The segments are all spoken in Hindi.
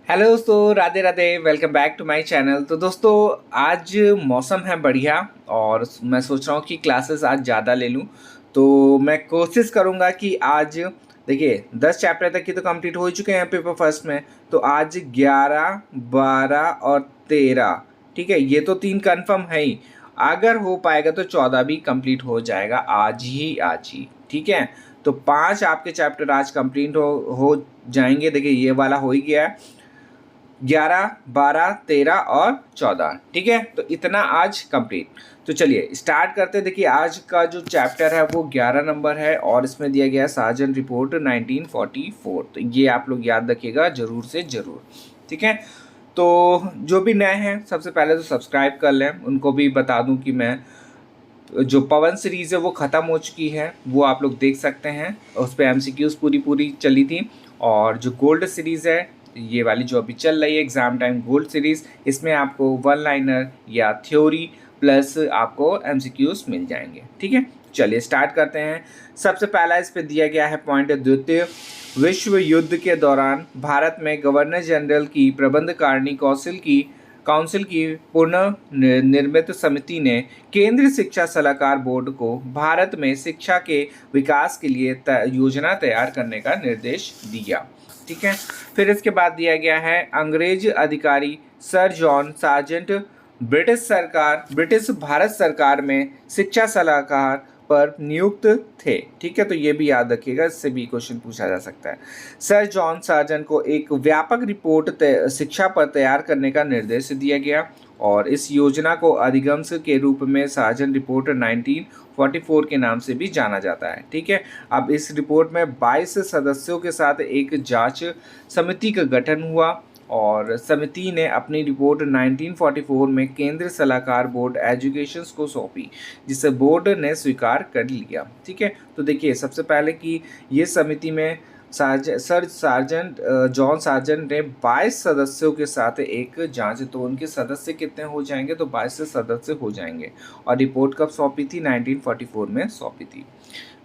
हेलो दोस्तों, Radhe Radhe. Welcome back to my channel. तो दोस्तों, आज मौसम है बढ़िया और मैं सोच रहा हूँ कि क्लासेस आज ज़्यादा ले लूँ। तो मैं कोशिश करूँगा कि आज देखिए 10 चैप्टर तक की तो कंप्लीट हो ही चुके हैं पेपर फर्स्ट में। तो आज 11, 12 और 13, ठीक है, ये तो 3 कंफर्म है ही। अगर हो पाएगा तो 14 भी कंप्लीट हो जाएगा आज ही, ठीक है। तो 5 आपके चैप्टर आज कंप्लीट हो जाएंगे। देखिए ये वाला हो ही गया है, 11, 12, 13 और 14, ठीक है। तो इतना आज कंप्लीट। तो चलिए स्टार्ट करते हैं। देखिए आज का जो चैप्टर है वो 11 नंबर है और इसमें दिया गया है सार्जन रिपोर्ट 1944। तो ये आप लोग याद रखिएगा जरूर से ज़रूर, ठीक है। तो जो भी नए हैं सबसे पहले तो सब्सक्राइब कर लें। उनको भी बता दूं कि मैं जो पवन सीरीज़ है वो ख़त्म हो चुकी है, वो आप लोग देख सकते हैं। उस पर एमसीक्यूज़ पूरी पूरी चली थी। और जो गोल्ड सीरीज़ है, ये वाली जो अभी चल रही है एग्ज़ाम टाइम गोल्ड सीरीज़, इसमें आपको वन लाइनर या थ्योरी प्लस आपको एमसीक्यूज़ मिल जाएंगे, ठीक है। चलिए स्टार्ट करते हैं। सबसे पहला इस पर दिया गया है पॉइंट, द्वितीय विश्व युद्ध के दौरान भारत में गवर्नर जनरल की प्रबंधकारिणी काउंसिल की पुनः निर्मित समिति ने केंद्रीय शिक्षा सलाहकार बोर्ड को भारत में शिक्षा के विकास के लिए योजना तैयार करने का निर्देश दिया, ठीक है। फिर इसके बाद दिया गया है अंग्रेज अधिकारी sir John sergeant British Bharat सरकार में शिक्षा सलाहकार पर नियुक्त थे, ठीक है। तो ये भी याद रखिएगा, इससे भी क्वेश्चन पूछा जा सकता है। सर जॉन सार्जन को एक व्यापक रिपोर्ट शिक्षा पर तैयार करने का निर्देश दिया गया और इस योजना को अधिगम्स के रूप में सार्जन रिपोर्ट 1944 के नाम से भी जाना जाता है, ठीक है। अब इस रिपोर्ट में 22 सदस्यों के साथ एक जांच समिति का गठन हुआ और समिति ने अपनी रिपोर्ट 1944 में केंद्रीय सलाहकार बोर्ड एजुकेशन को सौंपी, जिसे बोर्ड ने स्वीकार कर लिया, ठीक है। तो देखिए सबसे पहले कि ये समिति में जॉन सार्जेंट ने 22 सदस्यों के साथ एक जांच, तो उनके सदस्य कितने हो जाएंगे, तो 22 सदस्य हो जाएंगे। और रिपोर्ट कब सौंपी थी, 1944 में सौंपी थी।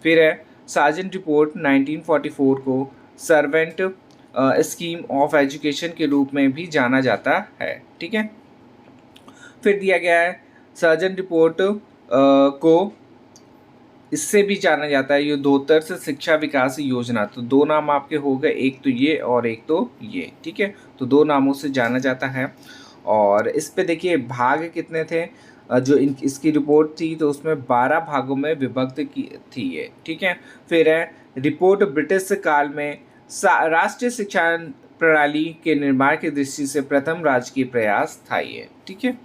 फिर है सार्जेंट रिपोर्ट 1944 को सर्वेंट स्कीम ऑफ एजुकेशन के रूप में भी जाना जाता है, ठीक है। फिर दिया गया है सर्जन रिपोर्ट को इससे भी जाना जाता है युद्धोत्तर से शिक्षा विकास योजना। तो दो नाम आपके हो गए, एक तो ये और एक तो ये, ठीक है। तो दो नामों से जाना जाता है। और इस पे देखिए भाग कितने थे, जो इसकी रिपोर्ट थी तो उसमें 12 भागों में विभक्त की थी ये, ठीक है। फिर है रिपोर्ट ब्रिटिश काल में राष्ट्रीय शिक्षा प्रणाली के निर्माण की दृष्टि से प्रथम राजकीय प्रयास था ये, ठीक है।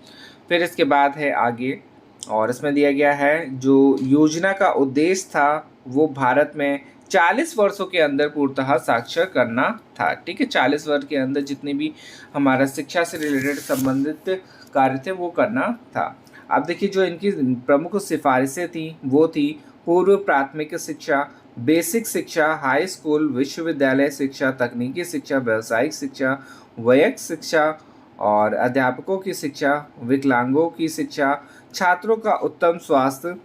फिर इसके बाद है आगे और इसमें दिया गया है जो योजना का उद्देश्य था वो भारत में 40 वर्षों के अंदर पूर्णतः साक्षर करना था, ठीक है। 40 वर्ष के अंदर जितनी भी हमारा शिक्षा से रिलेटेड संबंधित कार्य थे वो करना था। अब देखिए जो इनकी प्रमुख सिफारिशें थी वो थी पूर्व प्राथमिक शिक्षा, बेसिक शिक्षा, हाई स्कूल, विश्वविद्यालय शिक्षा, तकनीकी शिक्षा, व्यावसायिक शिक्षा, वैयक्तिक शिक्षा और अध्यापकों की शिक्षा, विकलांगों की शिक्षा, छात्रों का उत्तम स्वास्थ्य।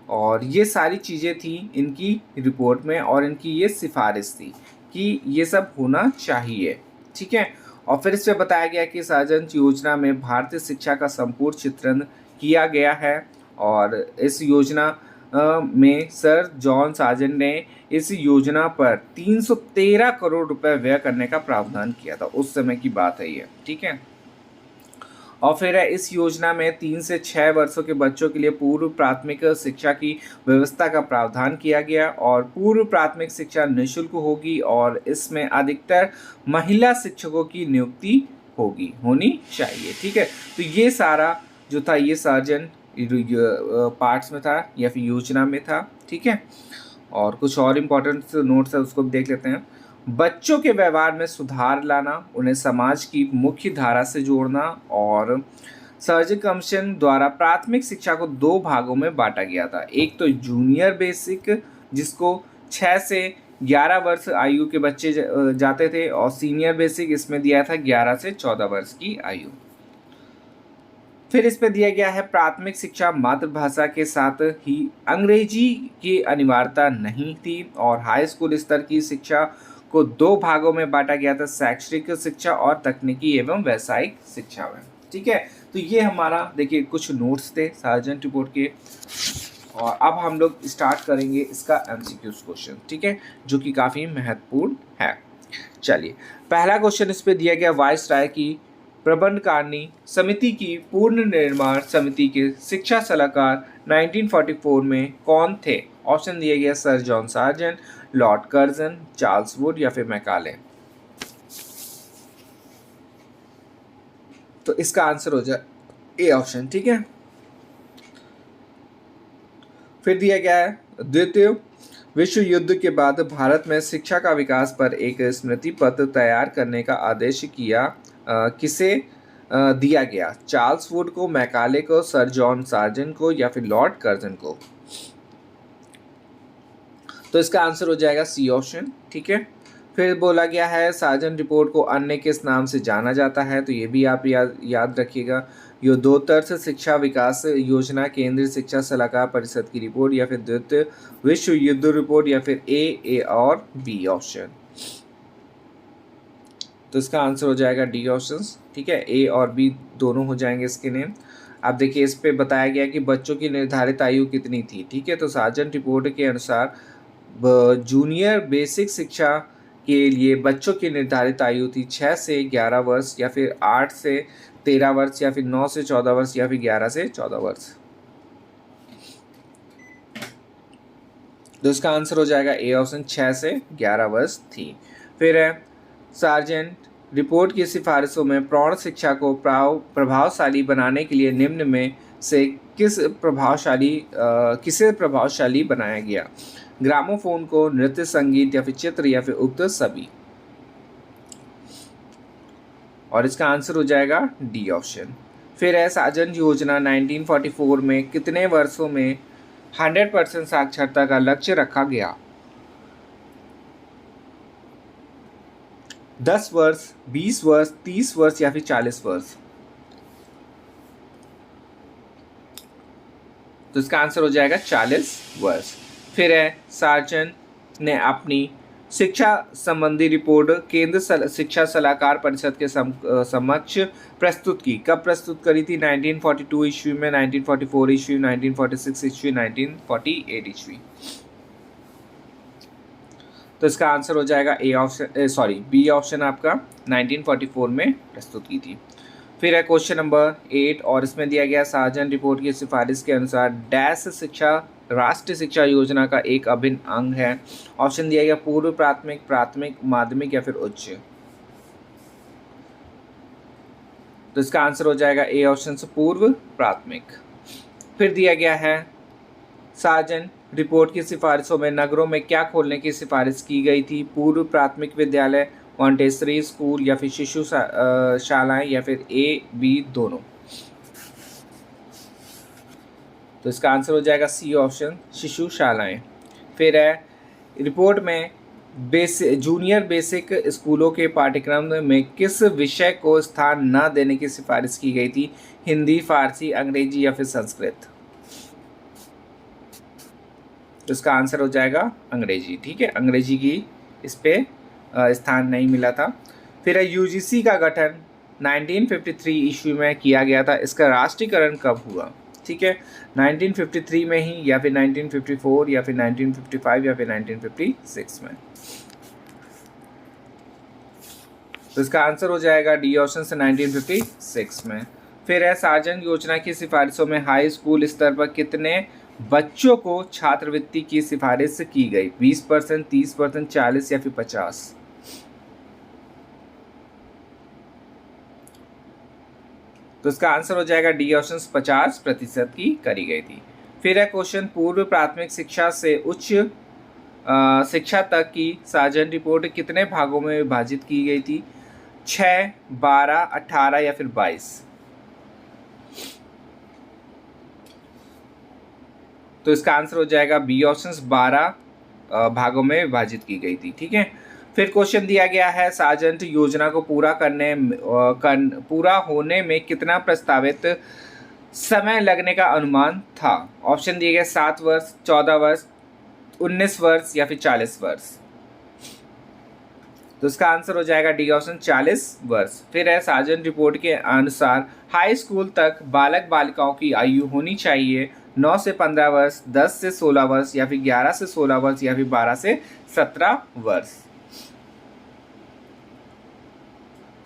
और ये सारी चीज़ें थी इनकी रिपोर्ट में और इनकी ये सिफारिश थी कि ये सब होना चाहिए, ठीक है। और फिर इस पे बताया गया कि सार्जन योजना में भारतीय शिक्षा का संपूर्ण चित्रण किया गया है और इस योजना में सर जॉन सार्जेंट ने इस योजना पर 313 करोड़ रुपए व्यय करने का प्रावधान किया था, उस समय की बात है ये, ठीक है। और फिर इस योजना में 3 से 6 वर्षों के बच्चों के लिए पूर्व प्राथमिक शिक्षा की व्यवस्था का प्रावधान किया गया और पूर्व प्राथमिक शिक्षा निःशुल्क होगी और इसमें अधिकतर महिला शिक्षकों की नियुक्ति होनी चाहिए, ठीक है। तो ये सारा जो था ये सार्जन पार्ट्स में था या फिर योजना में था, ठीक है। और कुछ और इम्पोर्टेंट नोट्स है उसको भी देख लेते हैं। बच्चों के व्यवहार में सुधार लाना, उन्हें समाज की मुख्य धारा से जोड़ना और सर्जिक कमीशन द्वारा प्राथमिक शिक्षा को 2 भागों में बांटा गया था। एक तो जूनियर बेसिक जिसको 6 से 11 वर्ष आयु के बच्चे जाते थे और सीनियर बेसिक इसमें दिया था 11 से 14 वर्ष की आयु। फिर इस पे दिया गया है प्राथमिक शिक्षा मातृभाषा के साथ ही अंग्रेजी की अनिवार्यता नहीं थी और हाई स्कूल स्तर की शिक्षा को 2 भागों में बांटा गया था, शैक्षणिक शिक्षा और तकनीकी एवं व्यावसायिक शिक्षा में। ठीक है, तो ये हमारा देखिए कुछ नोट्स थे सार्जेंट रिपोर्ट के, और अब हम लोग स्टार्ट करेंगे इसका एमसीक्यूज क्वेश्चन। ठीक है, जो कि काफ़ी महत्वपूर्ण है। चलिए, पहला क्वेश्चन इस पे दिया गया, वायसराय की प्रबंधकारिणी समिति की पूर्ण निर्माण समिति के शिक्षा सलाहकार 1944 में कौन थे? ऑप्शन दिया गया sir John sergeant, Lord Curzon, Charles Wood या फिर मैकाले। तो इसका आंसर हो जाए ए ऑप्शन। ठीक है, फिर दिया गया है, द्वितीय विश्व युद्ध के बाद भारत में शिक्षा का विकास पर एक स्मृति पत्र तैयार करने का आदेश किसे दिया गया? चार्ल्स वुड को, मैकाले को, सर जॉन सार्जेंट को या फिर लॉर्ड कर्जन को? तो इसका आंसर हो जाएगा सी ऑप्शन। ठीक है, फिर बोला गया है सार्जेंट रिपोर्ट को अन्य किस नाम से जाना जाता है? तो ये भी आप याद रखिएगा, युद्धोत्तर शिक्षा विकास योजना, केंद्रीय शिक्षा सलाहकार परिषद की रिपोर्ट या फिर द्वितीय विश्व युद्ध रिपोर्ट या फिर ए और बी ऑप्शन। तो इसका आंसर हो जाएगा डी ऑप्शन। ठीक है, ए और बी दोनों हो जाएंगे इसके नेम। आप देखिए, इस पे बताया गया कि बच्चों की निर्धारित आयु कितनी थी। ठीक है, तो सार्जेंट रिपोर्ट के अनुसार जूनियर बेसिक शिक्षा के लिए बच्चों की निर्धारित आयु थी 6 से 11 वर्ष या फिर 8 से 13 वर्ष या फिर 9 से 14 वर्ष या फिर 11 से 14 वर्ष। तो इसका आंसर हो जाएगा ए ऑप्शन, 6 से 11 वर्ष थी। फिर है सार्जेंट रिपोर्ट की सिफारिशों में प्रौढ़ शिक्षा को प्रभावशाली बनाने के लिए निम्न में से किसे प्रभावशाली बनाया गया? ग्रामोफोन को, नृत्य, संगीत या फिर चित्र या फिर उक्त सभी? और इसका आंसर हो जाएगा डी ऑप्शन। फिर है सार्जेंट योजना 1944 में कितने वर्षों में 100% साक्षरता का लक्ष्य रखा गया? 10 वर्ष, 20 वर्ष, 30 वर्ष या फिर 40 वर्ष? तो इसका आंसर हो जाएगा 40 वर्ष। फिर है सार्जेंट ने अपनी शिक्षा संबंधी रिपोर्ट केंद्र शिक्षा सलाहकार परिषद के समक्ष प्रस्तुत की। कब प्रस्तुत करी थी? 1942 ईस्वी में, 1944 ईस्वी, 1946 ईस्वी, 1948 ईस्वी? तो इसका आंसर हो जाएगा ए ऑप्शन, बी ऑप्शन आपका, 1944 में प्रस्तुत की थी। फिर है क्वेश्चन नंबर 8 और इसमें दिया गया सार्जेंट रिपोर्ट की सिफारिश के अनुसार डैश शिक्षा राष्ट्रीय शिक्षा योजना का एक अभिन्न अंग है। ऑप्शन दिया गया पूर्व प्राथमिक, प्राथमिक, माध्यमिक या फिर उच्च? तो इसका आंसर हो जाएगा ए ऑप्शन से पूर्व प्राथमिक। फिर दिया गया है सार्जेंट रिपोर्ट की सिफारिशों में नगरों में क्या खोलने की सिफारिश की गई थी? पूर्व प्राथमिक विद्यालय, मॉन्टेसरी स्कूल या फिर शिशु शालाएं या फिर ए बी दोनों? तो इसका आंसर हो जाएगा सी ऑप्शन, शिशु शालाएं। फिर है रिपोर्ट में जूनियर बेसिक स्कूलों के पाठ्यक्रम में किस विषय को स्थान न देने की सिफारिश की गई थी? हिंदी, फारसी, अंग्रेजी या फिर संस्कृत? तो इसका आंसर हो जाएगा अंग्रेजी। ठीक है, अंग्रेजी की इस पे स्थान नहीं मिला था। फिर है यूजीसी का गठन 1953 ईस्वी में किया गया था। इसका राष्ट्रीयकरण कब हुआ? ठीक है, 1953 में ही या फिर 1954 या फिर 1955 या फिर 1956 में? तो इसका आंसर हो जाएगा डी ऑप्शन से 1956 में। फिर है सार्जेंट योजना की सिफारिशों में हाई स्कूल स्तर पर कितने बच्चों को छात्रवृत्ति की सिफारिश की गई? 20%, 30%, 40 या फिर 50? तो इसका आंसर हो जाएगा डी ऑप्शन, 50% की करी गई थी। फिर है क्वेश्चन पूर्व प्राथमिक शिक्षा से उच्च शिक्षा तक की सार्जेंट रिपोर्ट कितने भागों में विभाजित की गई थी? 6, 12, 18 या फिर 22? तो इसका आंसर हो जाएगा बी ऑप्शन, 12 भागों में विभाजित की गई थी। ठीक है, फिर क्वेश्चन दिया गया है सार्जेंट योजना को पूरा होने में कितना प्रस्तावित समय लगने का अनुमान था? ऑप्शन दिए गए 7 वर्ष, 14 वर्ष, 19 वर्ष या फिर 40 वर्ष? तो इसका आंसर हो जाएगा डी ऑप्शन 40 वर्ष। फिर है सार्जन रिपोर्ट के अनुसार हाई स्कूल तक बालक बालिकाओं की आयु होनी चाहिए 9 से 15 वर्ष, 10 से 16 वर्ष, या फिर 11 से 16 वर्ष, या फिर 12 से 17 वर्ष।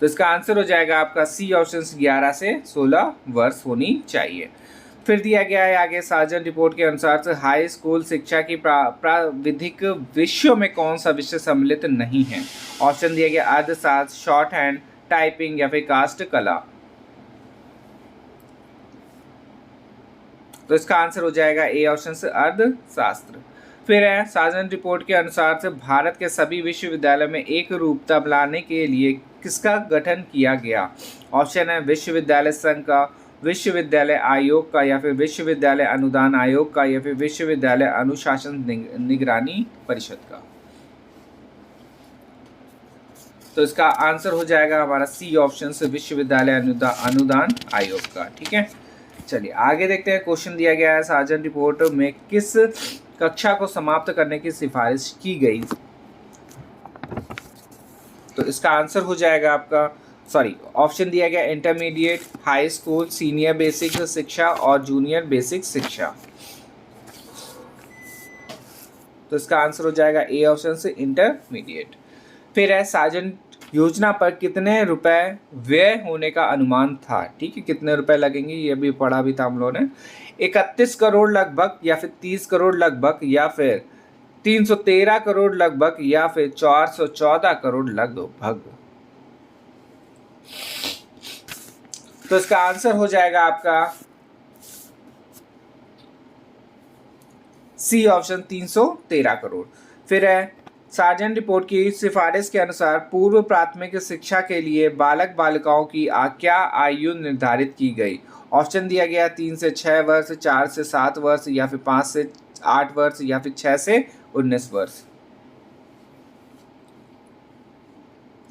तो इसका आंसर हो जाएगा आपका सी ऑप्शन 11 से 16 वर्ष होनी चाहिए। फिर दिया गया है आगे सार्जन रिपोर्ट के अनुसार से हाई स्कूल शिक्षा की प्राविधिक विषयों में कौन सा विषय सम्मिलित नहीं है। ऑप्शन दिया गया अर्थशास्त्र, शॉर्ट हैंड, टाइपिंग, या फिर कास्ट कला। तो इसका आंसर हो जाएगा ए ऑप्शन से अर्थशास्त्र। फिर है सार्जन रिपोर्ट के अनुसार से भारत के सभी विश्वविद्यालय में एक रूपता लाने के लिए किसका गठन किया गया। ऑप्शन है विश्वविद्यालय संघ का, विश्वविद्यालय आयोग का, या फिर विश्वविद्यालय अनुदान आयोग का, या फिर विश्वविद्यालय अनुशासन निगरानी परिषद का। तो इसका आंसर हो जाएगा हमारा सी ऑप्शन से विश्वविद्यालय अनुदान आयोग का। ठीक है, चलिए आगे देखते हैं। क्वेश्चन दिया गया है सार्जन रिपोर्ट में किस कक्षा को समाप्त करने की सिफारिश की गई। तो इसका आंसर हो जाएगा आपका ऑप्शन दिया गया intermediate, high school, senior basic शिक्षा और जूनियर बेसिक शिक्षा। तो इसका आंसर हो जाएगा ए ऑप्शन से इंटरमीडिएट। फिर है सार्जन योजना पर कितने रुपए व्यय होने का अनुमान था। ठीक है, कितने रुपए लगेंगे ये भी पढ़ा भी था हम लोगों ने। 31 करोड़ लगभग, या फिर 30 करोड़ लगभग, या फिर 313 करोड़ लगभग, या फिर 414 करोड़ लगभग। तो इसका आंसर हो जाएगा आपका सी ऑप्शन 313 करोड़। फिर है सार्जन रिपोर्ट की सिफारिश के अनुसार पूर्व प्राथमिक शिक्षा के लिए बालक बालिकाओं की क्या आयु निर्धारित की गई। ऑप्शन दिया गया 3 से 6 वर्ष, 4 से 7 वर्ष, या फिर 5 से 8 वर्ष, या फिर 6 से 19 वर्ष।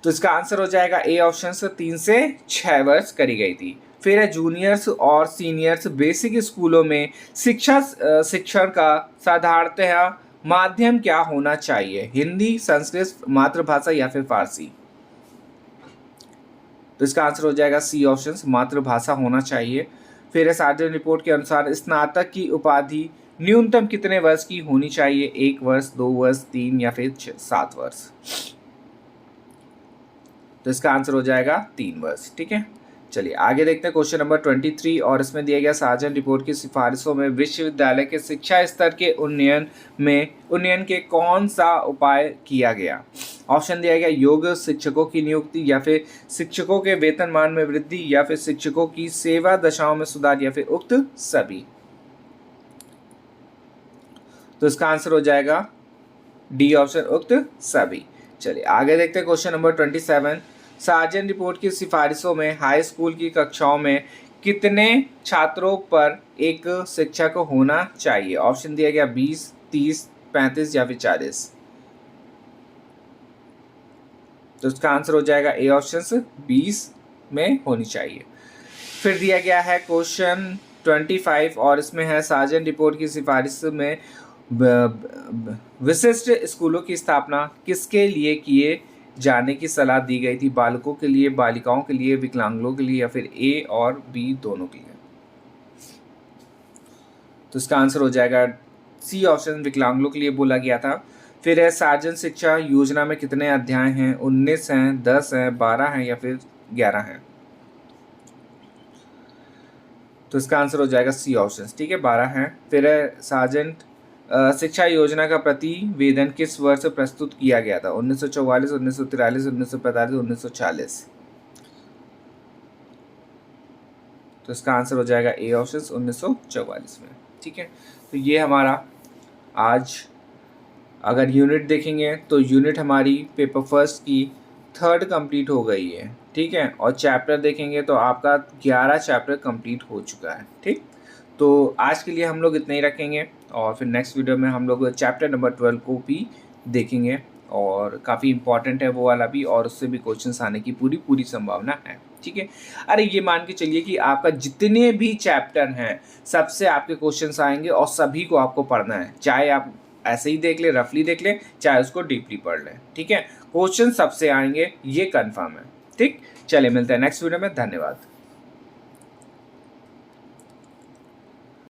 तो इसका आंसर हो जाएगा ए ऑप्शन से 3 से 6 वर्ष करी गई थी। फिर है जूनियर्स और सीनियर्स बेसिक स्कूलों में शिक्षण का साधारणतः माध्यम क्या होना चाहिए। हिंदी, संस्कृत, मातृभाषा, या फिर फारसी। तो इसका आंसर हो जाएगा सी ऑप्शन मातृभाषा होना चाहिए। फिर है सार्जन रिपोर्ट के अनुसार स्नातक की उपाधि न्यूनतम कितने वर्ष की होनी चाहिए। 1 वर्ष, 2 वर्ष, 3, या फिर 7 वर्ष। तो इसका आंसर हो जाएगा 3 वर्ष। ठीक है, चलिए आगे देखते हैं क्वेश्चन नंबर 23, और इसमें दिया गया सार्जन रिपोर्ट की सिफारिशों में विश्वविद्यालय के शिक्षा स्तर के उन्नयन के कौन सा उपाय किया गया। ऑप्शन दिया गया योग शिक्षकों की नियुक्ति, या फिर शिक्षकों के वेतनमान में वृद्धि, या फिर शिक्षकों की सेवा दशाओं में सुधार, या फिर उक्त सभी। तो इसका आंसर हो जाएगा डी ऑप्शन उक्त सभी। चलिए आगे देखते हैं क्वेश्चन नंबर 27। सार्जन रिपोर्ट की सिफारिशों में हाई स्कूल की कक्षाओं में कितने छात्रों पर एक शिक्षक होना चाहिए। ऑप्शन दिया गया 20, 30, 35, या फिर 40। तो इसका आंसर हो जाएगा ए ऑप्शन 20 में होनी चाहिए। फिर दिया गया है क्वेश्चन 25, और इसमें है सार्जन रिपोर्ट की सिफारिश में विशिष्ट स्कूलों की स्थापना किसके लिए किए जाने की सलाह दी गई थी। बालकों के लिए, बालिकाओं के लिए, विकलांगों के लिए, या फिर ए और बी दोनों के लिए। तो इसका आंसर हो जाएगा सी ऑप्शन विकलांगों के लिए बोला गया था। फिर है सार्जन शिक्षा योजना में कितने अध्याय हैं। 19 हैं, 10 हैं, 12 हैं, या फिर 11 हैं। तो इसका आंसर हो जाएगा सी ऑप्शन। ठीक है, 12 हैं। फिर है सार्जन शिक्षा योजना का प्रतिवेदन किस वर्ष प्रस्तुत किया गया था। 1944, 1943, 1945, 1940। तो इसका आंसर हो जाएगा ए ऑप्शन 1944 में। ठीक है, तो ये हमारा आज अगर यूनिट देखेंगे तो यूनिट हमारी पेपर फर्स्ट की 3rd कंप्लीट हो गई है। ठीक है, और चैप्टर देखेंगे तो आपका 11 चैप्टर कंप्लीट हो चुका है। ठीक, तो आज के लिए हम लोग इतना ही रखेंगे, और फिर नेक्स्ट वीडियो में हम लोग चैप्टर नंबर 12 को भी देखेंगे, और काफ़ी इंपॉर्टेंट है वो वाला भी, और उससे भी क्वेश्चंस आने की पूरी संभावना है। ठीक है, अरे ये मान के चलिए कि आपका जितने भी चैप्टर हैं सबसे आपके क्वेश्चंस आएंगे, और सभी को आपको पढ़ना है, चाहे आप ऐसे ही देख लें, रफली देख लें, चाहे उसको डीपली पढ़ लें। ठीक है, क्वेश्चन सबसे आएंगे, ये कंफर्म है। ठीक, चलिए मिलते हैं नेक्स्ट वीडियो में, धन्यवाद।